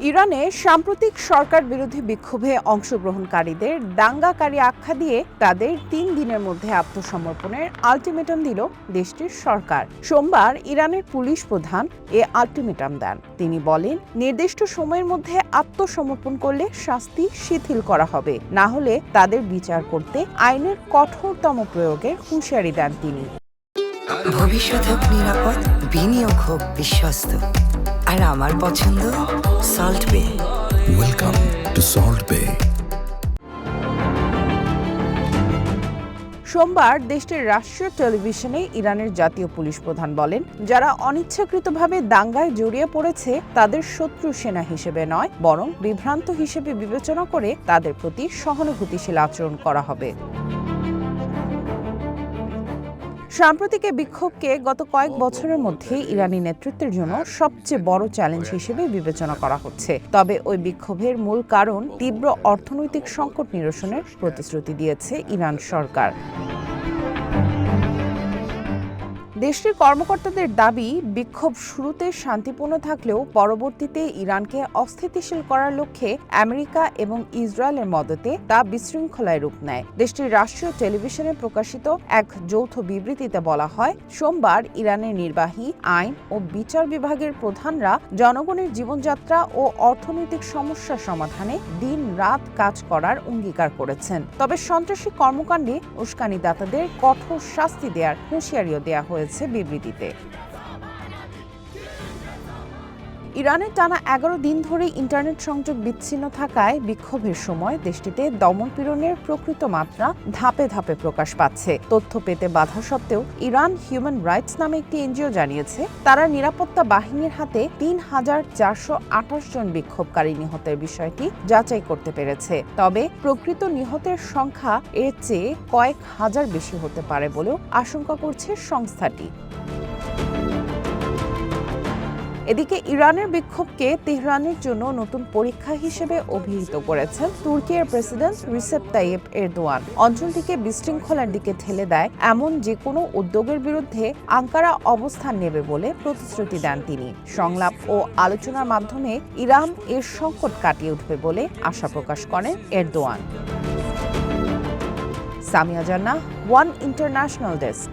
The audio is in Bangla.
ইরানে সাম্প্রতিক সরকার বিরোধী বিক্ষোভে অংশগ্রহণকারীদের দাঙ্গাকারী আখ্যা দিয়ে তাদের ৩ দিনের মধ্যে আত্মসমর্পণের আলটিমেটাম দিল দেশটির সরকার। সোমবার ইরানের পুলিশ প্রধান এ আলটিমেটাম দেন। তিনি বলেন, নির্দিষ্ট সময়ের মধ্যে আত্মসমর্পণ করলে শাস্তি শিথিল করা হবে, না হলে তাদের বিচার করতে আইনের কঠোরতম প্রয়োগের হুঁশিয়ারি দেন তিনি। ভবিষ্যৎ হোক নিরাপদ, বিনিয়োগ হোক বিশ্বস্ত, আর আমার পছন্দ সল্ট বে। ওয়েলকাম টু সল্ট বে। সোমবার দেশটির রাষ্ট্রীয় টেলিভিশনে ইরানের জাতীয় পুলিশ প্রধান বলেন, যারা অনিচ্ছাকৃতভাবে দাঙ্গায় জড়িয়ে পড়েছে তাদের শত্রু সেনা হিসেবে নয়, বরং বিভ্রান্ত হিসেবে বিবেচনা করে তাদের প্রতি সহানুভূতিশীল আচরণ করা হবে। সাম্প্রতিক বিক্ষোভকে গত কয়েক বছরের মধ্যে ইরানি নেতৃত্বের জন্য সবচেয়ে বড় চ্যালেঞ্জ হিসেবে বিবেচনা করা হচ্ছে। তবে ওই বিক্ষোভের মূল কারণ তীব্র অর্থনৈতিক সংকট নিরসনের প্রতিশ্রুতি দিয়েছে ইরান সরকার। দেশটির কর্মকর্তাদের দাবি, বিক্ষোভ শুরুতে শান্তিপূর্ণ থাকলেও পরবর্তীতে ইরানকে অস্থিতিশীল করার লক্ষ্যে আমেরিকা এবং ইসরায়েলের মদতে তা বিশৃঙ্খলায় রূপ নেয়। দেশটির রাষ্ট্রীয় টেলিভিশনে প্রকাশিত এক যৌথ বিবৃতিতে বলা হয়, সোমবার ইরানের নির্বাহী, আইন ও বিচার বিভাগের প্রধানরা জনগণের জীবনযাত্রা ও অর্থনৈতিক সমস্যা সমাধানে দিন-রাত কাজ করার অঙ্গীকার করেছেন। তবে সন্ত্রাসী কর্মকাণ্ডে উস্কানিদাতাদের কঠোর শাস্তি দেওয়ার হুঁশিয়ারিও দেওয়া হয়েছে বিবৃতিতে। ইরানে টানা ১১ দিন ধরে ইন্টারনেট সংযোগ বিচ্ছিন্ন থাকায় বিক্ষোভের সময় দেশটিতে দমনপীড়নের প্রকৃত মাত্রা ধাপে ধাপে প্রকাশ পাচ্ছে। তথ্য পেতে বাধা সত্ত্বেও ইরান হিউম্যান রাইটস নামে একটি এনজিও জানিয়েছে, তারা নিরাপত্তা বাহিনীর হাতে ৩,৪২৮ জন বিক্ষোভকারী নিহতের বিষয়টি যাচাই করতে পেরেছে। তবে প্রকৃত নিহতের সংখ্যা এর চেয়ে কয়েক হাজার বেশি হতে পারে বলেও আশঙ্কা করছে সংস্থাটি। এদিকে ইরানের বিক্ষোভকে তেহরানের জন্য নতুন পরীক্ষা হিসেবে অভিহিত করেছেন তুর্কির প্রেসিডেন্ট রিসেপ তাইয়েপ এরদোয়ান। অঞ্চলটিকে বিশৃঙ্খলার দিকে ঠেলে দেয় এমন যে কোনো উদ্যোগের বিরুদ্ধে আঙ্কারা অবস্থান নেবে বলে প্রতিশ্রুতি দেন তিনি। সংলাপ ও আলোচনার মাধ্যমে ইরান এর সংকট কাটিয়ে উঠবে বলে আশা প্রকাশ করেন এরদোয়ান। সামিয়া জান্নাহ, ওয়ান ইন্টারন্যাশনাল ডেস্ক।